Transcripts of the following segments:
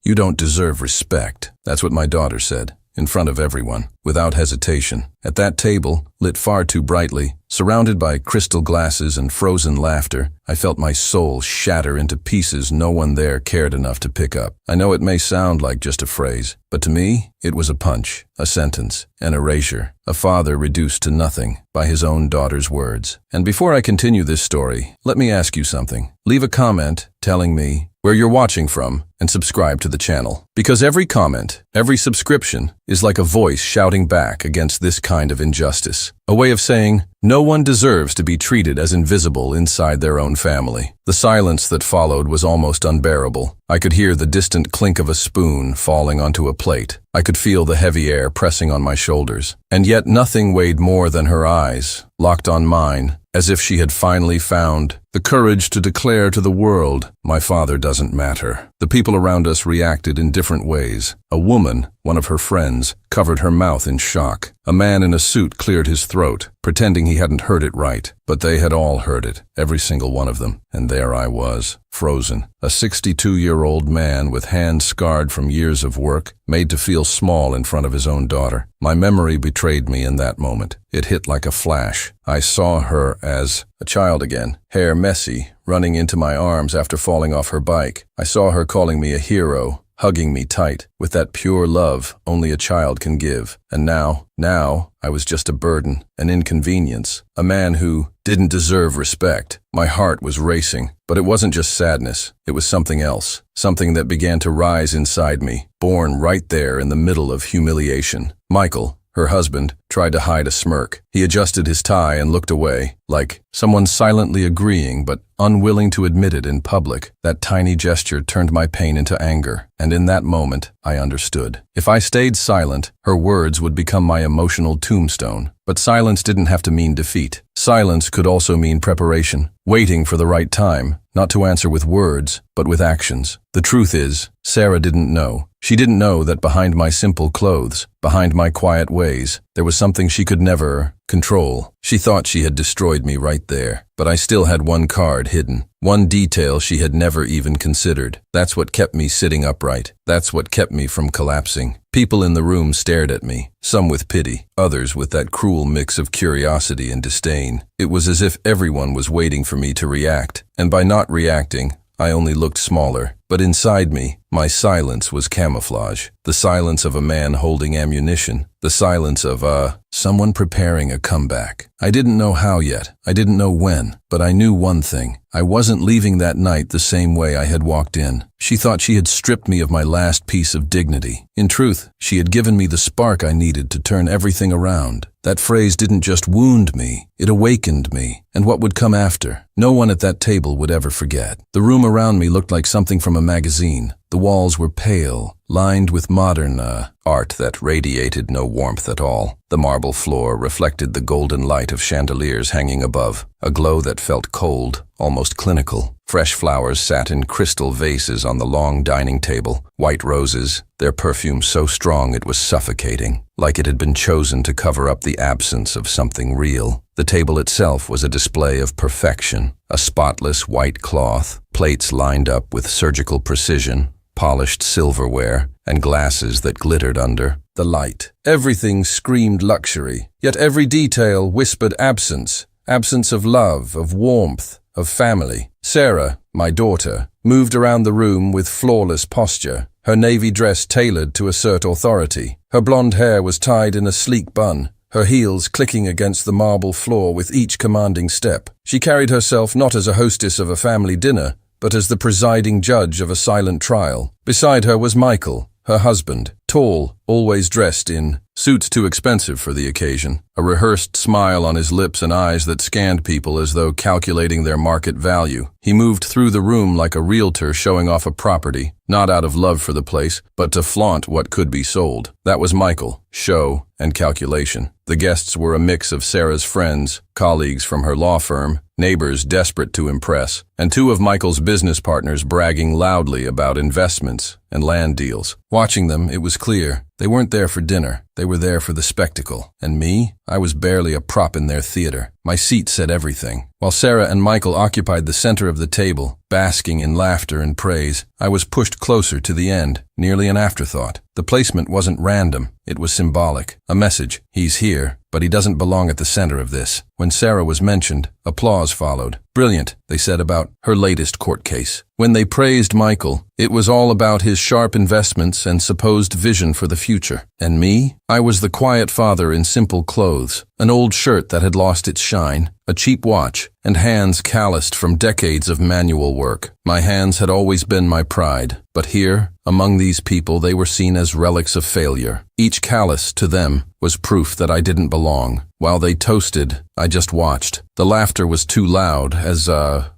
"You don't deserve respect." That's what my daughter said, in front of everyone, without hesitation. At that table, lit far too brightly, surrounded by crystal glasses and frozen laughter, I felt my soul shatter into pieces no one there cared enough to pick up. I know it may sound like just a phrase, but to me, it was a punch, a sentence, an erasure, a father reduced to nothing by his own daughter's words. And before I continue this story, let me ask you something. Leave a comment telling me where you're watching from and subscribe to the channel. Because every comment, every subscription is like a voice shouting back against this kind of injustice. A way of saying, no one deserves to be treated as invisible inside their own family. The silence that followed was almost unbearable. I could hear the distant clink of a spoon falling onto a plate. I could feel the heavy air pressing on my shoulders. And yet nothing weighed more than her eyes, locked on mine, as if she had finally found the courage to declare to the world, my father doesn't matter. The people around us reacted in different ways. A woman, one of her friends, covered her mouth in shock. A man in a suit cleared his throat, pretending he hadn't heard it right. But they had all heard it, every single one of them. And there I was, frozen. A 62-year-old man with hands scarred from years of work, made to feel small in front of his own daughter. My memory betrayed me in that moment. It hit like a flash. I saw her as a child again, hair messy, running into my arms after falling off her bike. I saw her calling me a hero, hugging me tight, with that pure love only a child can give. And now I was just a burden, an inconvenience, a man who didn't deserve respect. My heart was racing, but it wasn't just sadness. It was something else, something that began to rise inside me, born right there in the middle of humiliation. Michael, her husband, tried to hide a smirk. He adjusted his tie and looked away, like someone silently agreeing but unwilling to admit it in public. That tiny gesture turned my pain into anger, and in that moment, I understood. If I stayed silent, her words would become my emotional tombstone. But silence didn't have to mean defeat. Silence could also mean preparation, waiting for the right time, not to answer with words, but with actions. The truth is, Sarah didn't know. She didn't know that behind my simple clothes, behind my quiet ways, there was something she could never control. She thought she had destroyed me right there, but I still had one card hidden, one detail she had never even considered. That's what kept me sitting upright. That's what kept me from collapsing. People in the room stared at me, some with pity, others with that cruel mix of curiosity and disdain. It was as if everyone was waiting for me to react, and by not reacting, I only looked smaller. But inside me, my silence was camouflage. The silence of a man holding ammunition. The silence of, someone preparing a comeback. I didn't know how yet. I didn't know when. But I knew one thing. I wasn't leaving that night the same way I had walked in. She thought she had stripped me of my last piece of dignity. In truth, she had given me the spark I needed to turn everything around. That phrase didn't just wound me, it awakened me. And what would come after? No one at that table would ever forget. The room around me looked like something from a magazine. The walls were pale, lined with modern art that radiated no warmth at all. The marble floor reflected the golden light of chandeliers hanging above, a glow that felt cold, almost clinical. Fresh flowers sat in crystal vases on the long dining table, white roses, their perfume so strong it was suffocating, like it had been chosen to cover up the absence of something real. The table itself was a display of perfection, a spotless white cloth, plates lined up with surgical precision, polished silverware, and glasses that glittered under the light. Everything screamed luxury, yet every detail whispered absence, absence of love, of warmth, of family. Sarah, my daughter, moved around the room with flawless posture, her navy dress tailored to assert authority. Her blonde hair was tied in a sleek bun, her heels clicking against the marble floor with each commanding step. She carried herself not as a hostess of a family dinner, but as the presiding judge of a silent trial. Beside her was Michael, her husband, tall, always dressed in suits too expensive for the occasion, a rehearsed smile on his lips and eyes that scanned people as though calculating their market value. He moved through the room like a realtor showing off a property, not out of love for the place, but to flaunt what could be sold. That was Michael, show and calculation. The guests were a mix of Sarah's friends, colleagues from her law firm, neighbors desperate to impress, and two of Michael's business partners bragging loudly about investments and land deals. Watching them, it was clear they weren't there for dinner. They were there for the spectacle. And me? I was barely a prop in their theater. My seat said everything. While Sarah and Michael occupied the center of the table, basking in laughter and praise, I was pushed closer to the end, nearly an afterthought. The placement wasn't random. It was symbolic. A message. He's here, but he doesn't belong at the center of this. When Sarah was mentioned, applause followed. Brilliant, they said about her latest court case. When they praised Michael, it was all about his sharp investments and supposed vision for the future. And me? I was the quiet father in simple clothes, an old shirt that had lost its shine, a cheap watch, and hands calloused from decades of manual work. My hands had always been my pride, but here, among these people, they were seen as relics of failure. Each callus, to them, was proof that I didn't belong. While they toasted, I just watched. The laughter was too loud, as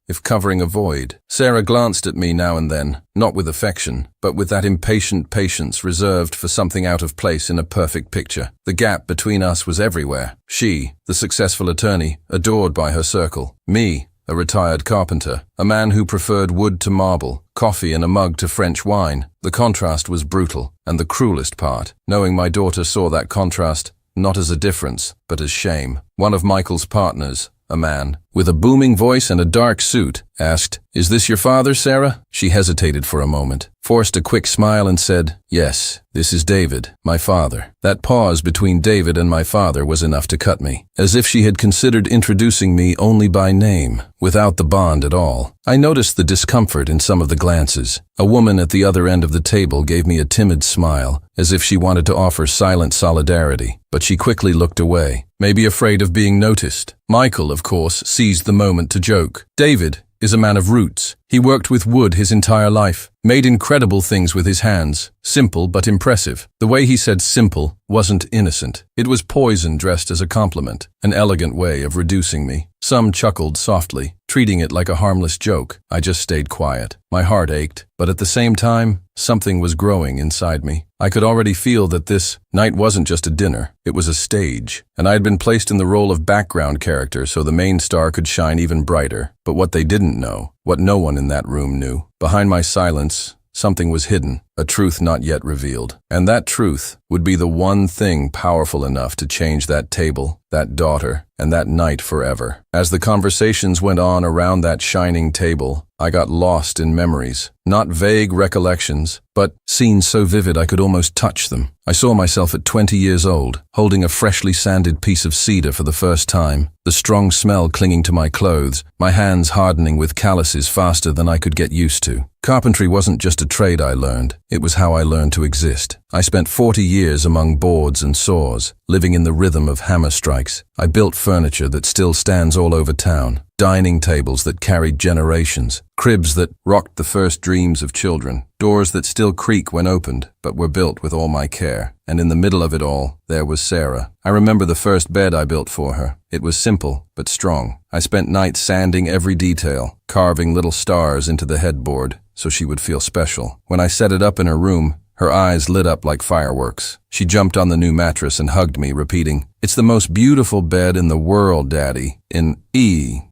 if covering a void. Sarah glanced at me now and then, not with affection, but with that impatient patience reserved for something out of place in a perfect picture. The gap between us was everywhere. She, the successful attorney, adored by her circle. Me, a retired carpenter, a man who preferred wood to marble, coffee in a mug to French wine. The contrast was brutal, and the cruelest part, knowing my daughter saw that contrast not as a difference, but as shame. One of Michael's partners, a man, with a booming voice and a dark suit, asked, "Is this your father, Sarah?" She hesitated for a moment, forced a quick smile and said, "Yes, this is David, my father." That pause between David and my father was enough to cut me, as if she had considered introducing me only by name, without the bond at all. I noticed the discomfort in some of the glances. A woman at the other end of the table gave me a timid smile, as if she wanted to offer silent solidarity, but she quickly looked away, maybe afraid of being noticed. Michael, of course, seized the moment to joke. David is a man of roots. He worked with wood his entire life, made incredible things with his hands, simple but impressive. The way he said simple wasn't innocent. It was poison dressed as a compliment, an elegant way of reducing me. Some chuckled softly, treating it like a harmless joke. I just stayed quiet. My heart ached, but at the same time, something was growing inside me. I could already feel that this night wasn't just a dinner, it was a stage, and I had been placed in the role of background character so the main star could shine even brighter. But what they didn't know, what no one in that room knew, behind my silence, something was hidden, a truth not yet revealed. And that truth would be the one thing powerful enough to change that table, that daughter, and that night forever. As the conversations went on around that shining table, I got lost in memories. Not vague recollections, but scenes so vivid I could almost touch them. I saw myself at 20 years old, holding a freshly sanded piece of cedar for the first time, the strong smell clinging to my clothes, my hands hardening with calluses faster than I could get used to. Carpentry wasn't just a trade I learned, it was how I learned to exist. I spent 40 years among boards and saws, living in the rhythm of hammer strikes. I built furniture that still stands all over town, dining tables that carried generations, cribs that rocked the first dreams of children, doors that still creak when opened, but were built with all my care. And in the middle of it all, there was Sarah. I remember the first bed I built for her. It was simple, but strong. I spent nights sanding every detail, carving little stars into the headboard, so she would feel special. When I set it up in her room, her eyes lit up like fireworks. She jumped on the new mattress and hugged me, repeating, "It's the most beautiful bed in the world, Daddy." In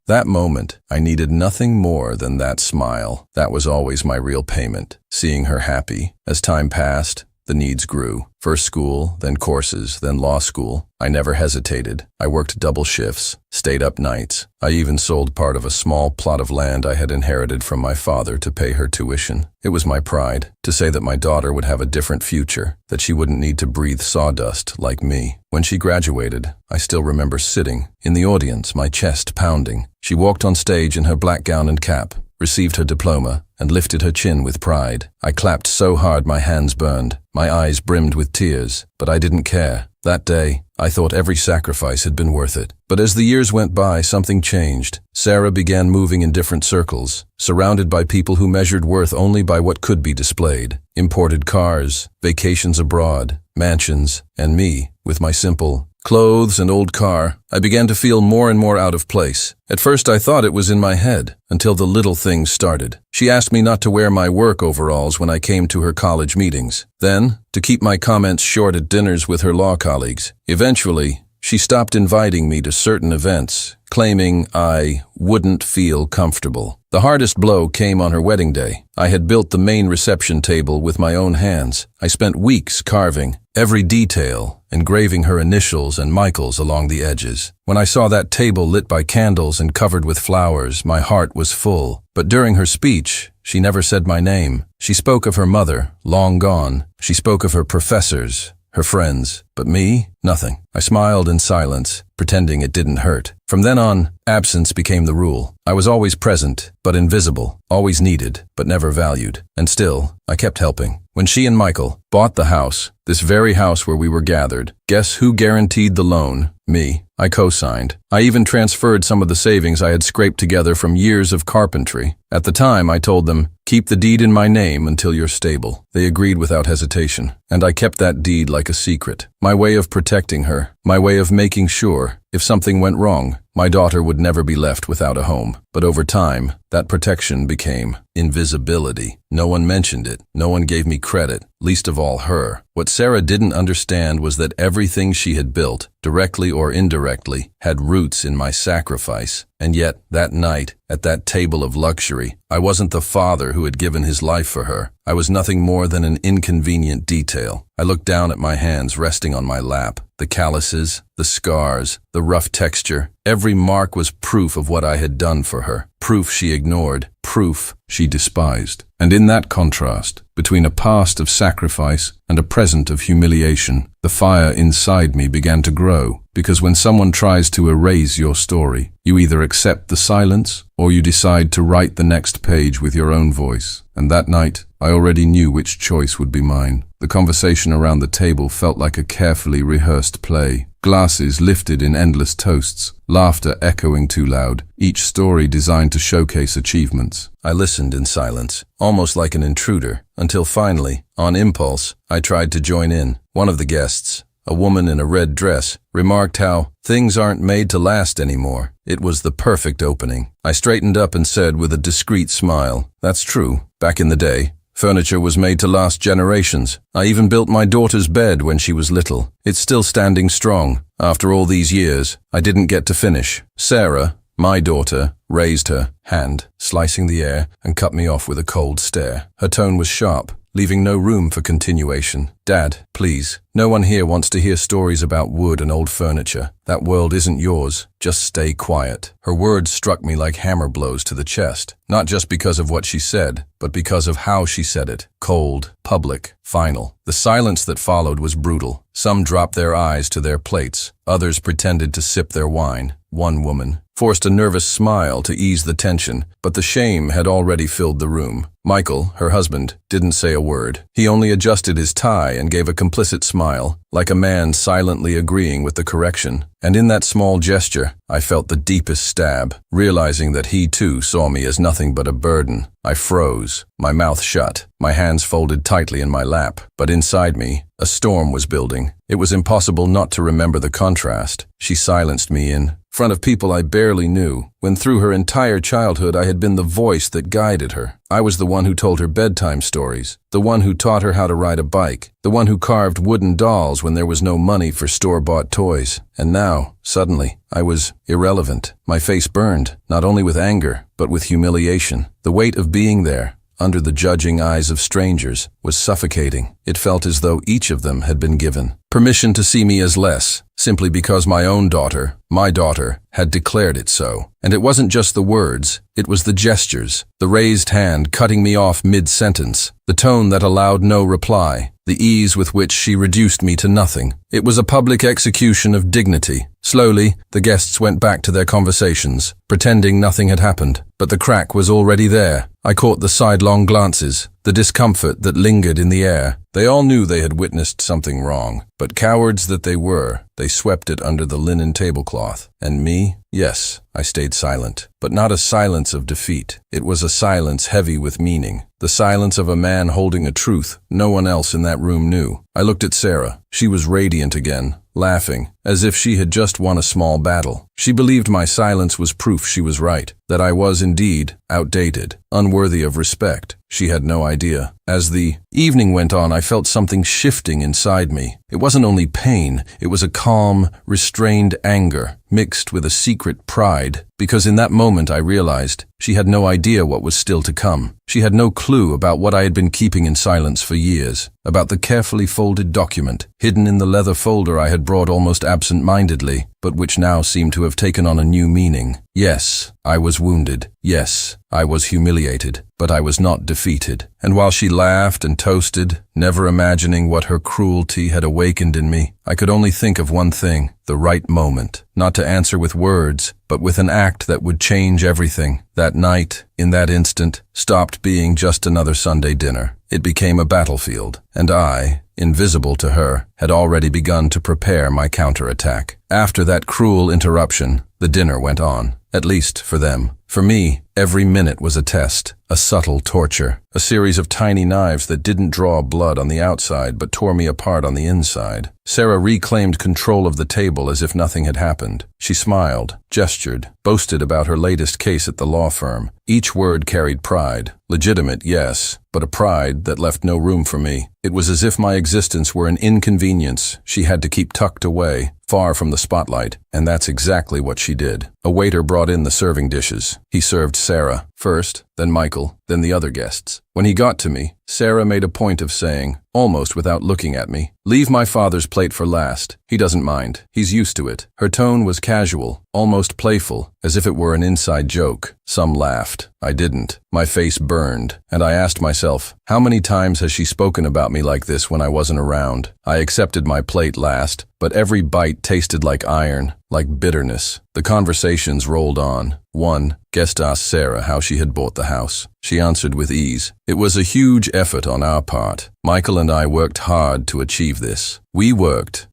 that moment, I needed nothing more than that smile. That was always my real payment, seeing her happy. As time passed, the needs grew. First school, then courses, then law school. I never hesitated. I worked double shifts, stayed up nights. I even sold part of a small plot of land I had inherited from my father to pay her tuition. It was my pride to say that my daughter would have a different future, that she wouldn't need to breathe sawdust like me. When she graduated, I still remember sitting in the audience, my chest pounding. She walked on stage in her black gown and cap, received her diploma, and lifted her chin with pride. I clapped so hard my hands burned. My eyes brimmed with tears, but I didn't care. That day, I thought every sacrifice had been worth it. But as the years went by, something changed. Sarah began moving in different circles, surrounded by people who measured worth only by what could be displayed. Imported cars, vacations abroad, mansions, and me, with my simple clothes and old car. I began to feel more and more out of place. At first I thought it was in my head, until the little things started. She asked me not to wear my work overalls when I came to her college meetings. Then, to keep my comments short at dinners with her law colleagues. Eventually, she stopped inviting me to certain events, claiming I wouldn't feel comfortable. The hardest blow came on her wedding day. I had built the main reception table with my own hands. I spent weeks carving every detail, engraving her initials and Michael's along the edges. When I saw that table lit by candles and covered with flowers, my heart was full. But during her speech, she never said my name. She spoke of her mother, long gone. She spoke of her professors, her friends. But me? Nothing. I smiled in silence, pretending it didn't hurt. From then on, absence became the rule. I was always present, but invisible, always needed, but never valued. And still, I kept helping. When she and Michael bought the house, this very house where we were gathered, guess who guaranteed the loan? Me. I co-signed. I even transferred some of the savings I had scraped together from years of carpentry. At the time, I told them, "Keep the deed in my name until you're stable." They agreed without hesitation, and I kept that deed like a secret. My way of protecting her, my way of making sure, if something went wrong, my daughter would never be left without a home. But over time, that protection became invisibility. No one mentioned it. No one gave me credit, least of all her. What Sarah didn't understand was that everything she had built, directly or indirectly, had roots in my sacrifice. And yet, that night, at that table of luxury, I wasn't the father who had given his life for her. I was nothing more than an inconvenient detail. I looked down at my hands resting on my lap. The calluses, the scars, the rough texture, every mark was proof of what I had done for her. Proof she ignored, proof she despised. And in that contrast, between a past of sacrifice and a present of humiliation, the fire inside me began to grow. Because when someone tries to erase your story, you either accept the silence or you decide to write the next page with your own voice. And that night, I already knew which choice would be mine. The conversation around the table felt like a carefully rehearsed play. Glasses lifted in endless toasts, laughter echoing too loud, each story designed to showcase achievements. I listened in silence, almost like an intruder, until finally, on impulse, I tried to join in. One of the guests, a woman in a red dress, remarked how things aren't made to last anymore. It was the perfect opening. I straightened up and said with a discreet smile, "That's true. Back in the day, furniture was made to last generations. I even built my daughter's bed when she was little. It's still standing strong. After all these years, I didn't get to finish." Sarah, my daughter, raised her hand, slicing the air, and cut me off with a cold stare. Her tone was sharp, leaving no room for continuation. "Dad, please. No one here wants to hear stories about wood and old furniture. That world isn't yours. Just stay quiet." Her words struck me like hammer blows to the chest, not just because of what she said, but because of how she said it. Cold, public, final. The silence that followed was brutal. Some dropped their eyes to their plates. Others pretended to sip their wine. One woman forced a nervous smile to ease the tension, but the shame had already filled the room. Michael, her husband, didn't say a word. He only adjusted his tie and gave a complicit smile, like a man silently agreeing with the correction. And in that small gesture, I felt the deepest stab, realizing that he too saw me as nothing but a burden. I froze, my mouth shut, my hands folded tightly in my lap. But inside me, a storm was building. It was impossible not to remember the contrast. She silenced me in front of people I barely knew, when through her entire childhood I had been the voice that guided her. I was the one who told her bedtime stories, the one who taught her how to ride a bike, the one who carved wooden dolls when there was no money for store-bought toys. And now, suddenly, I was irrelevant. My face burned, not only with anger, but with humiliation. The weight of being there, under the judging eyes of strangers, was suffocating. It felt as though each of them had been given permission to see me as less, simply because my own daughter, my daughter, had declared it so. And it wasn't just the words, it was the gestures, the raised hand cutting me off mid-sentence, the tone that allowed no reply, the ease with which she reduced me to nothing. It was a public execution of dignity. Slowly, the guests went back to their conversations, pretending nothing had happened. But the crack was already there. I caught the sidelong glances, the discomfort that lingered in the air. They all knew they had witnessed something wrong, but cowards that they were, they swept it under the linen tablecloth. And me? Yes, I stayed silent. But not a silence of defeat. It was a silence heavy with meaning. The silence of a man holding a truth no one else in that room knew. I looked at Sarah. She was radiant again, laughing, as if she had just won a small battle. She believed my silence was proof she was right, that I was indeed outdated, unworthy of respect. She had no idea. As the evening went on, I felt something shifting inside me. It wasn't only pain, it was a calm, restrained anger, mixed with a secret pride, because in that moment I realized she had no idea what was still to come. She had no clue about what I had been keeping in silence for years, about the carefully folded document, hidden in the leather folder I had brought almost absent-mindedly, but which now seemed to have taken on a new meaning. Yes, I was wounded. Yes, I was humiliated, but I was not defeated. And while she laughed and toasted, never imagining what her cruelty had awakened in me, I could only think of one thing, the right moment, not to answer with words, but with an act that would change everything. That night, in that instant, stopped being just another Sunday dinner. It became a battlefield, and I, invisible to her, had already begun to prepare my counterattack. After that cruel interruption, the dinner went on, at least for them. For me, every minute was a test, a subtle torture, a series of tiny knives that didn't draw blood on the outside but tore me apart on the inside. Sarah reclaimed control of the table as if nothing had happened. She smiled, gestured, boasted about her latest case at the law firm. Each word carried pride. Legitimate, yes, but a pride that left no room for me. It was as if my existence were an inconvenience she had to keep tucked away, far from the spotlight, and that's exactly what she did. A waiter brought in the serving dishes. He served Sarah first, then Michael, then the other guests. When he got to me, Sarah made a point of saying, almost without looking at me, "Leave my father's plate for last. He doesn't mind. He's used to it." Her tone was casual, almost playful, as if it were an inside joke. Some laughed. I didn't. My face burned, and I asked myself, how many times has she spoken about me like this when I wasn't around? I accepted my plate last, but every bite tasted like iron, like bitterness. The conversations rolled on. One guest asked Sarah how she had bought the house. She answered with ease. It was a huge effort on our part. Michael and I worked hard to achieve this. We worked,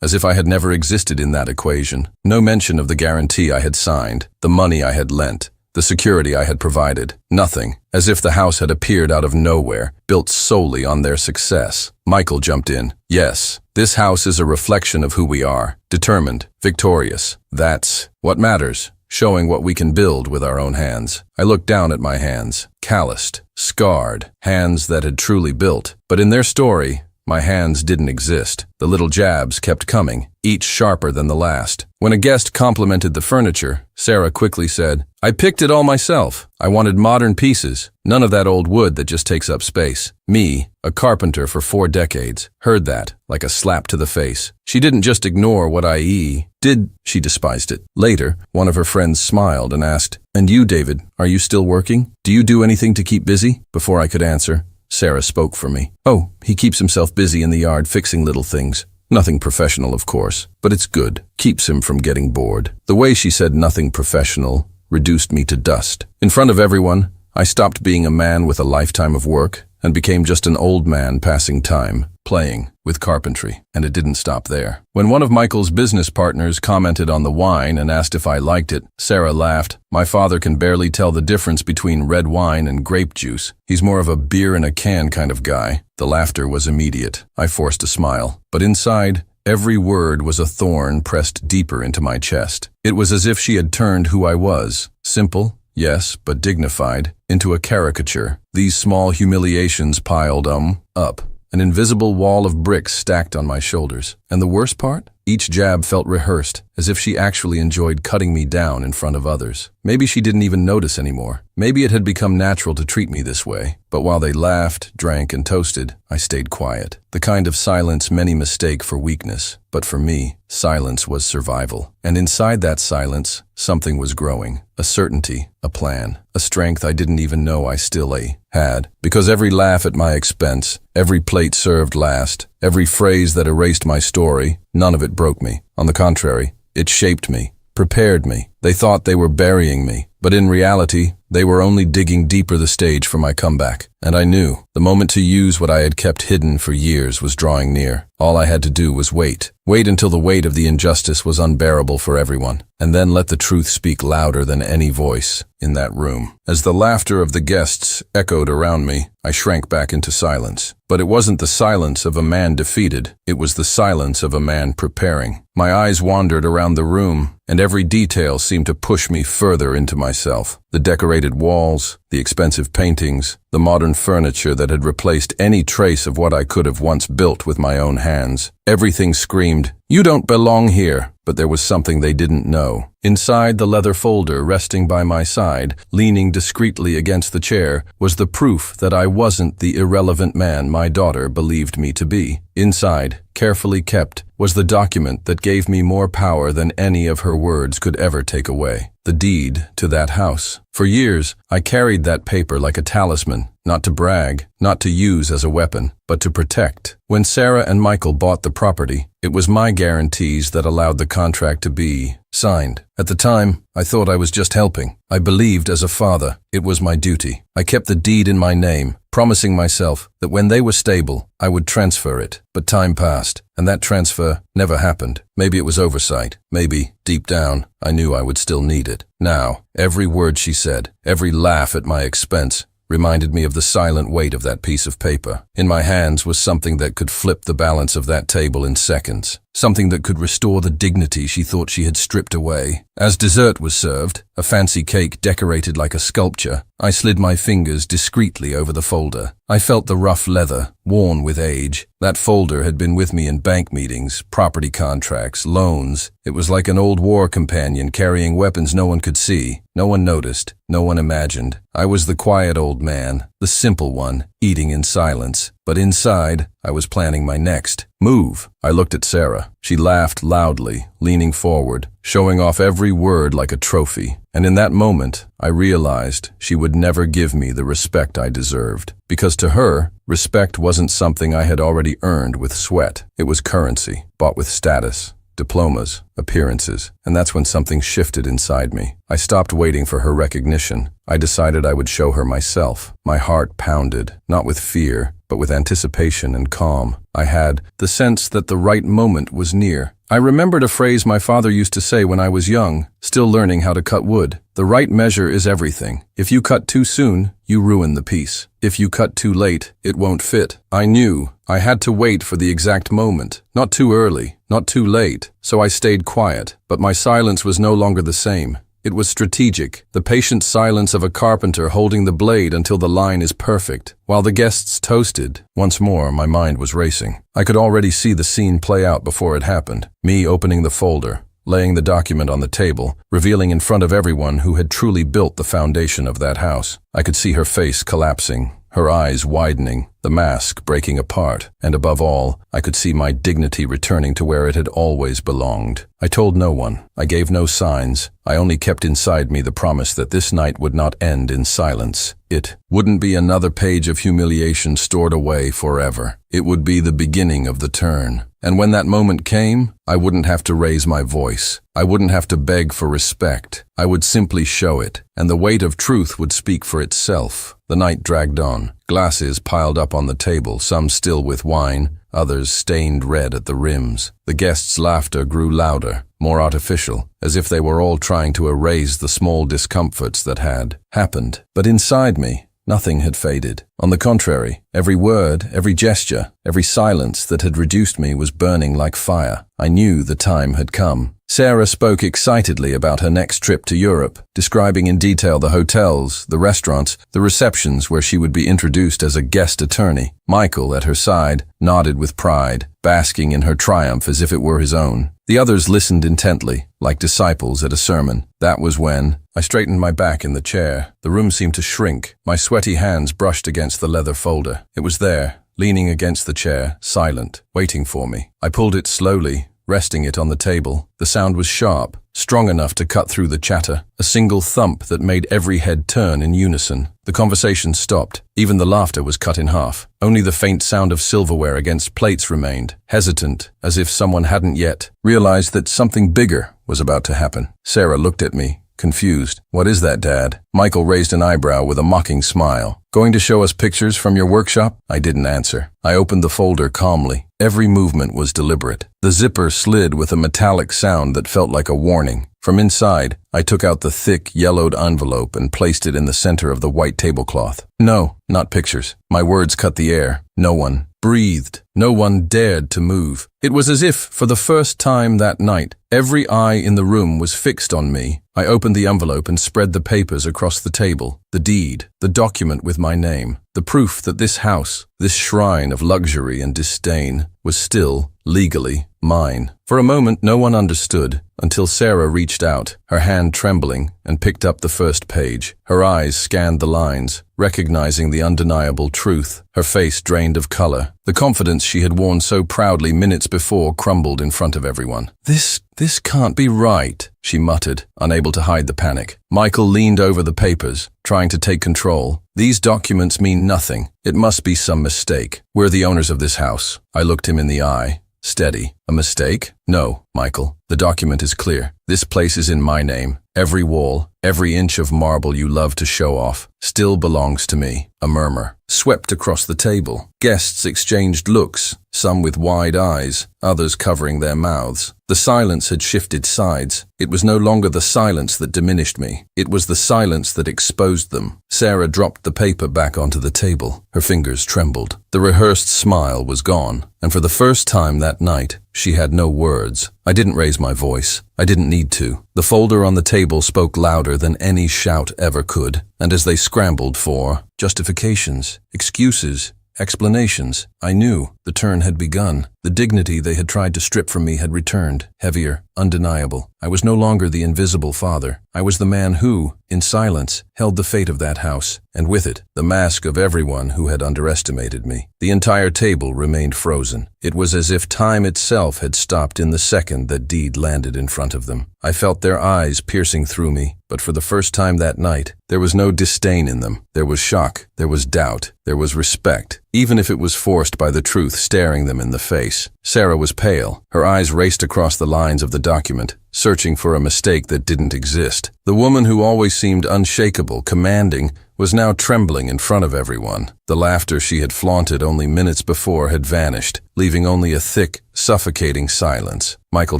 as if I had never existed in that equation. No mention of the guarantee I had signed, the money I had lent, the security I had provided. Nothing, as if the house had appeared out of nowhere, built solely on their success. Michael jumped in. Yes, this house is a reflection of who we are, determined, victorious. That's what matters. Showing what we can build with our own hands. I looked down at my hands, calloused, scarred, hands that had truly built. But in their story, my hands didn't exist. The little jabs kept coming, each sharper than the last. When a guest complimented the furniture, Sarah quickly said, "I picked it all myself. I wanted modern pieces, none of that old wood that just takes up space." Me, a carpenter for 4 decades, heard that like a slap to the face. She didn't just ignore what I did, she despised it. Later, one of her friends smiled and asked, "And you, David, are you still working? Do you do anything to keep busy?" Before I could answer, Sarah spoke for me. "Oh, he keeps himself busy in the yard fixing little things. Nothing professional, of course, but it's good. Keeps him from getting bored." The way she said nothing professional reduced me to dust. In front of everyone, I stopped being a man with a lifetime of work and became just an old man passing time, playing with carpentry. And it didn't stop there. When one of Michael's business partners commented on the wine and asked if I liked it, Sarah laughed. "My father can barely tell the difference between red wine and grape juice. He's more of a beer in a can kind of guy." The laughter was immediate. I forced a smile. But inside, every word was a thorn pressed deeper into my chest. It was as if she had turned who I was, simple, yes, but dignified, into a caricature. These small humiliations piled up. An invisible wall of bricks stacked on my shoulders. And the worst part? Each jab felt rehearsed, as if she actually enjoyed cutting me down in front of others. Maybe she didn't even notice anymore. Maybe it had become natural to treat me this way. But while they laughed, drank, and toasted, I stayed quiet. The kind of silence many mistake for weakness. But for me, silence was survival. And inside that silence, something was growing. A certainty, a plan, a strength I didn't even know I still had. Because every laugh at my expense, every plate served last, every phrase that erased my story, none of it broke me. On the contrary, it shaped me, prepared me. They thought they were burying me, but in reality, they were only digging deeper the stage for my comeback. And I knew the moment to use what I had kept hidden for years was drawing near. All I had to do was wait. Wait until the weight of the injustice was unbearable for everyone, and then let the truth speak louder than any voice in that room. As the laughter of the guests echoed around me, I shrank back into silence. But it wasn't the silence of a man defeated, it was the silence of a man preparing. My eyes wandered around the room, and every detail seemed to push me further into myself. The decorated walls, the expensive paintings, the modern furniture that had replaced any trace of what I could have once built with my own hands. Everything screamed, "You don't belong here." But there was something they didn't know. Inside the leather folder resting by my side, leaning discreetly against the chair, was the proof that I wasn't the irrelevant man my daughter believed me to be. Inside, carefully kept, was the document that gave me more power than any of her words could ever take away. The deed to that house. For years, I carried that paper like a talisman, not to brag, not to use as a weapon, but to protect. When Sarah and Michael bought the property, it was my guarantees that allowed the contract to be signed. At the time, I thought I was just helping. I believed as a father it was my duty. I kept the deed in my name, promising myself that when they were stable, I would transfer it. But time passed, and that transfer never happened. Maybe it was oversight. Maybe, deep down, I knew I would still need it. Now, every word she said, every laugh at my expense, reminded me of the silent weight of that piece of paper. In my hands was something that could flip the balance of that table in seconds. Something that could restore the dignity she thought she had stripped away. As dessert was served, a fancy cake decorated like a sculpture, I slid my fingers discreetly over the folder. I felt the rough leather, worn with age. That folder had been with me in bank meetings, property contracts, loans. It was like an old war companion carrying weapons no one could see. No one noticed. No one imagined. I was the quiet old man, the simple one, eating in silence. But inside, I was planning my next move. I looked at Sarah. She laughed loudly, leaning forward, showing off every word like a trophy. And in that moment, I realized she would never give me the respect I deserved. Because to her, respect wasn't something I had already earned with sweat. It was currency, bought with status, diplomas, appearances. And that's when something shifted inside me. I stopped waiting for her recognition. I decided I would show her myself. My heart pounded, not with fear, but with anticipation and calm. I had the sense that the right moment was near. I remembered a phrase my father used to say when I was young, still learning how to cut wood. The right measure is everything. If you cut too soon, you ruin the piece. If you cut too late, it won't fit. I knew I had to wait for the exact moment. Not too early, not too late. So I stayed quiet, but my silence was no longer the same. It was strategic, the patient silence of a carpenter holding the blade until the line is perfect. While the guests toasted, once more my mind was racing. I could already see the scene play out before it happened. Me opening the folder, laying the document on the table, revealing in front of everyone who had truly built the foundation of that house. I could see her face collapsing, her eyes widening, the mask breaking apart, and above all, I could see my dignity returning to where it had always belonged. I told no one. I gave no signs. I only kept inside me the promise that this night would not end in silence. It wouldn't be another page of humiliation stored away forever. It would be the beginning of the turn. And when that moment came, I wouldn't have to raise my voice. I wouldn't have to beg for respect. I would simply show it, and the weight of truth would speak for itself. The night dragged on. Glasses piled up on the table, some still with wine, others stained red at the rims. The guests' laughter grew louder, more artificial, as if they were all trying to erase the small discomforts that had happened. But inside me, nothing had faded. On the contrary, every word, every gesture, every silence that had reduced me was burning like fire. I knew the time had come. Sarah spoke excitedly about her next trip to Europe, describing in detail the hotels, the restaurants, the receptions where she would be introduced as a guest attorney. Michael, at her side, nodded with pride, basking in her triumph as if it were his own. The others listened intently, like disciples at a sermon. That was when I straightened my back in the chair. The room seemed to shrink. My sweaty hands brushed against the leather folder. It was there, leaning against the chair, silent, waiting for me. I pulled it slowly, resting it on the table. The sound was sharp, strong enough to cut through the chatter, a single thump that made every head turn in unison. The conversation stopped. Even the laughter was cut in half. Only the faint sound of silverware against plates remained, hesitant, as if someone hadn't yet realized that something bigger was about to happen. Sarah looked at me, confused. "What is that, Dad?" Michael raised an eyebrow with a mocking smile. "Going to show us pictures from your workshop?" I didn't answer. I opened the folder calmly. Every movement was deliberate. The zipper slid with a metallic sound that felt like a warning. From inside, I took out the thick, yellowed envelope and placed it in the center of the white tablecloth. "No, not pictures." My words cut the air. No one breathed. No one dared to move. It was as if, for the first time that night, every eye in the room was fixed on me. I opened the envelope and spread the papers across the table. The deed, the document with my name, the proof that this house, this shrine of luxury and disdain, was still, legally, mine. For a moment, no one understood, until Sarah reached out, her hand trembling, and picked up the first page. Her eyes scanned the lines, recognizing the undeniable truth. Her face drained of color. The confidence she had worn so proudly minutes before crumbled in front of everyone. This can't be right," she muttered, unable to hide the panic. Michael leaned over the papers, trying to take control. "These documents mean nothing. It must be some mistake. We're the owners of this house." I looked him in the eye. Steady. "A mistake?" "No, Michael. The document is clear. This place is in my name. Every wall, every inch of marble you love to show off, still belongs to me." A murmur swept across the table. Guests exchanged looks, some with wide eyes, others covering their mouths. The silence had shifted sides. It was no longer the silence that diminished me. It was the silence that exposed them. Sarah dropped the paper back onto the table. Her fingers trembled. The rehearsed smile was gone, and for the first time that night, she had no words. I didn't raise my voice. I didn't need to. The folder on the table spoke louder than any shout ever could, and as they scrambled for justifications, excuses, explanations, I knew the turn had begun. The dignity they had tried to strip from me had returned, heavier, undeniable. I was no longer the invisible father. I was the man who, in silence, held the fate of that house, and with it, the mask of everyone who had underestimated me. The entire table remained frozen. It was as if time itself had stopped in the second that deed landed in front of them. I felt their eyes piercing through me, but for the first time that night, there was no disdain in them. There was shock, there was doubt, there was respect, even if it was forced by the truth staring them in the face. Sarah was pale. Her eyes raced across the lines of the document, searching for a mistake that didn't exist. The woman who always seemed unshakable, commanding, was now trembling in front of everyone. The laughter she had flaunted only minutes before had vanished, leaving only a thick, suffocating silence. Michael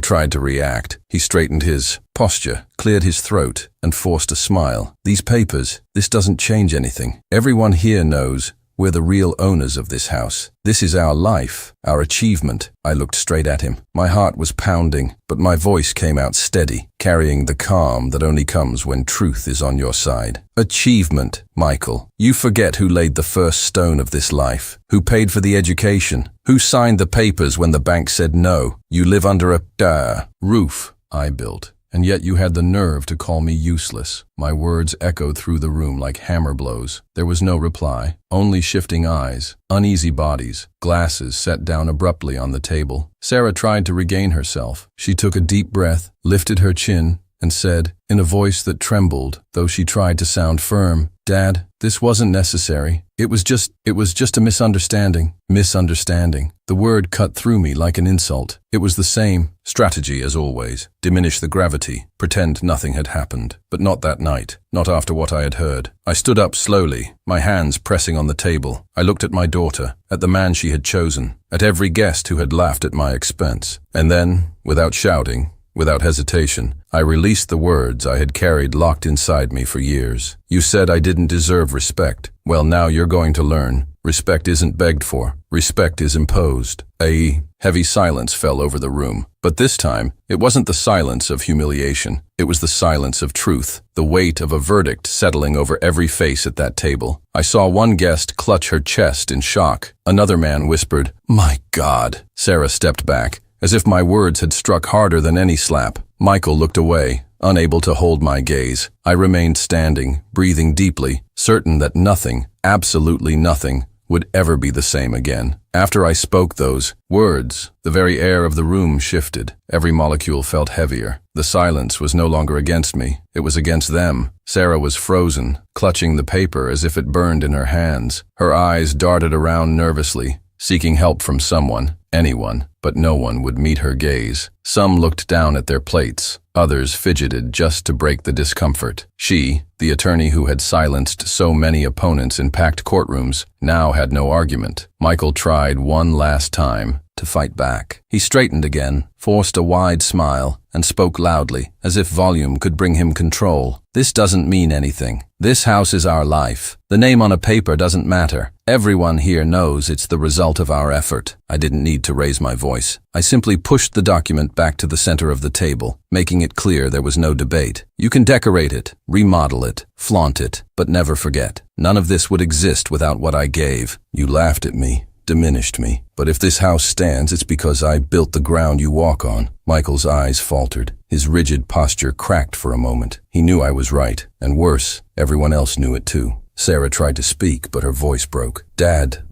tried to react. He straightened his posture, cleared his throat, and forced a smile. "These papers, this doesn't change anything. Everyone here knows we're the real owners of this house. This is our life, our achievement." I looked straight at him. My heart was pounding, but my voice came out steady, carrying the calm that only comes when truth is on your side. "Achievement, Michael. You forget who laid the first stone of this life, who paid for the education, who signed the papers when the bank said no. You live under a roof I built. And yet you had the nerve to call me useless." My words echoed through the room like hammer blows. There was no reply, only shifting eyes, uneasy bodies, glasses set down abruptly on the table. Sarah tried to regain herself. She took a deep breath, lifted her chin, and said, in a voice that trembled, though she tried to sound firm, "Dad, this wasn't necessary. It was just a misunderstanding." Misunderstanding. The word cut through me like an insult. It was the same strategy as always. Diminish the gravity. Pretend nothing had happened. But not that night. Not after what I had heard. I stood up slowly, my hands pressing on the table. I looked at my daughter, at the man she had chosen, at every guest who had laughed at my expense. And then, without shouting, without hesitation, I released the words I had carried locked inside me for years. "You said I didn't deserve respect. Well, now you're going to learn. Respect isn't begged for. Respect is imposed." A heavy silence fell over the room. But this time, it wasn't the silence of humiliation. It was the silence of truth, the weight of a verdict settling over every face at that table. I saw one guest clutch her chest in shock. Another man whispered, "My God." Sarah stepped back, as if my words had struck harder than any slap. Michael looked away, unable to hold my gaze. I remained standing, breathing deeply, certain that nothing, absolutely nothing, would ever be the same again. After I spoke those words, the very air of the room shifted. Every molecule felt heavier. The silence was no longer against me. It was against them. Sarah was frozen, clutching the paper as if it burned in her hands. Her eyes darted around nervously, seeking help from someone, anyone, but no one would meet her gaze. Some looked down at their plates. Others fidgeted just to break the discomfort. She, the attorney who had silenced so many opponents in packed courtrooms, now had no argument. Michael tried one last time to fight back. He straightened again, forced a wide smile, and spoke loudly, as if volume could bring him control. This doesn't mean anything. This house is our life. The name on a paper doesn't matter. Everyone here knows it's the result of our effort. I didn't need to raise my voice. I simply pushed the document back to the center of the table, making it clear there was no debate. You can decorate it, remodel it, flaunt it, but never forget. None of this would exist without what I gave. You laughed at me, diminished me. But if this house stands, it's because I built the ground you walk on. Michael's eyes faltered. His rigid posture cracked for a moment. He knew I was right, and worse, everyone else knew it too. Sarah tried to speak, but her voice broke. Dad,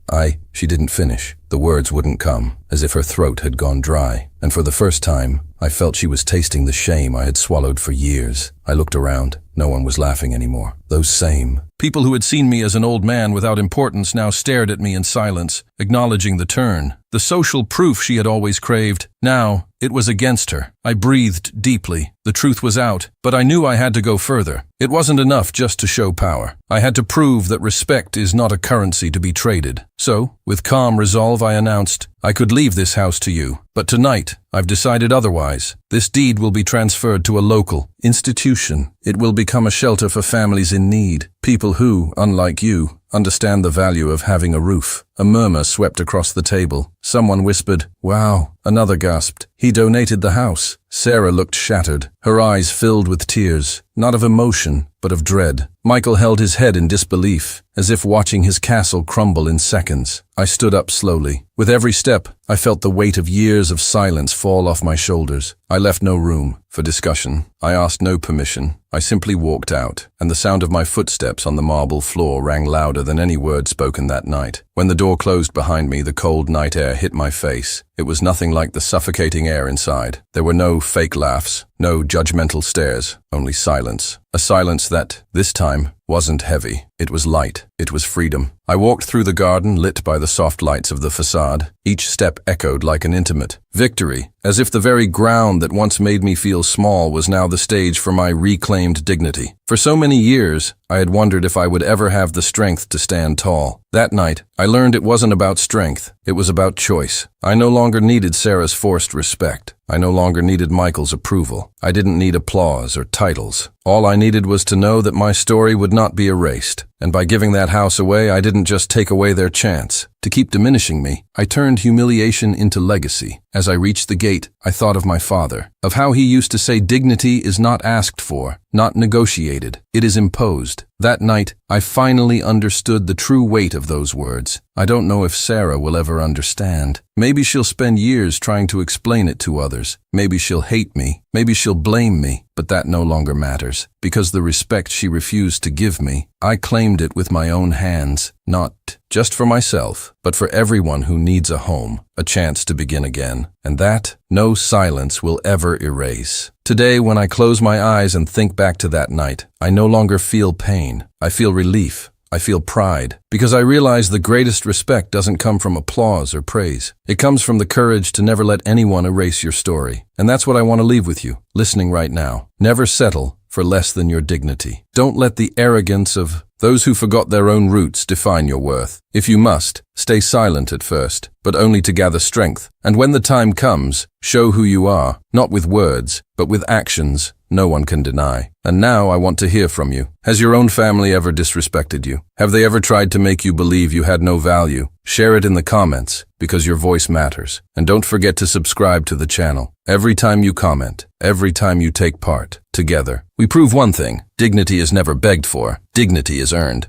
She didn't finish. The words wouldn't come, as if her throat had gone dry. And for the first time, I felt she was tasting the shame I had swallowed for years. I looked around. No one was laughing anymore. Those same people who had seen me as an old man without importance now stared at me in silence, acknowledging the turn. The social proof she had always craved. Now, it was against her. I breathed deeply. The truth was out, but I knew I had to go further. It wasn't enough just to show power. I had to prove that respect is not a currency to be traded. So, with calm resolve, I announced, I could leave this house to you, but tonight, I've decided otherwise. This deed will be transferred to a local institution. It will become a shelter for families in need, people who, unlike you, understand the value of having a roof. A murmur swept across the table. Someone whispered, "Wow." Another gasped, "He donated the house." Sarah looked shattered, her eyes filled with tears, not of emotion, but of dread. Michael held his head in disbelief, as if watching his castle crumble in seconds. I stood up slowly. With every step, I felt the weight of years of silence fall off my shoulders. I left no room for discussion. I asked no permission. I simply walked out, and the sound of my footsteps on the marble floor rang louder than any word spoken that night. When the door closed behind me, the cold night air hit my face. It was nothing like the suffocating air inside. There were no fake laughs, no judgmental stares, only silence. A silence that, this time, wasn't heavy. It was light. It was freedom. I walked through the garden lit by the soft lights of the facade. Each step echoed like an intimate victory, as if the very ground that once made me feel small was now the stage for my reclaimed dignity. For so many years, I had wondered if I would ever have the strength to stand tall. That night, I learned it wasn't about strength. It was about choice. I no longer needed Sarah's forced respect. I no longer needed Michael's approval. I didn't need applause or titles. All I needed was to know that my story would not be erased. And by giving that house away, I didn't just take away their chance to keep diminishing me. I turned humiliation into legacy. As I reached the gate, I thought of my father, of how he used to say dignity is not asked for, not negotiated, it is imposed. That night, I finally understood the true weight of those words. I don't know if Sarah will ever understand. Maybe she'll spend years trying to explain it to others. Maybe she'll hate me. Maybe she'll blame me. But that no longer matters, because the respect she refused to give me, I claimed it with my own hands, not just for myself, but for everyone who needs a home, a chance to begin again. And that, no silence will ever erase. Today, when I close my eyes and think back to that night, I no longer feel pain. I feel relief. I feel pride, because I realize the greatest respect doesn't come from applause or praise. It comes from the courage to never let anyone erase your story. And that's what I want to leave with you, listening right now. Never settle for less than your dignity. Don't let the arrogance of those who forgot their own roots define your worth. If you must, stay silent at first, but only to gather strength. And when the time comes, show who you are, not with words, but with actions no one can deny. And now I want to hear from you. Has your own family ever disrespected you? Have they ever tried to make you believe you had no value? Share it in the comments, because your voice matters. And don't forget to subscribe to the channel. Every time you comment, every time you take part, together, we prove one thing: dignity is never begged for, dignity is earned.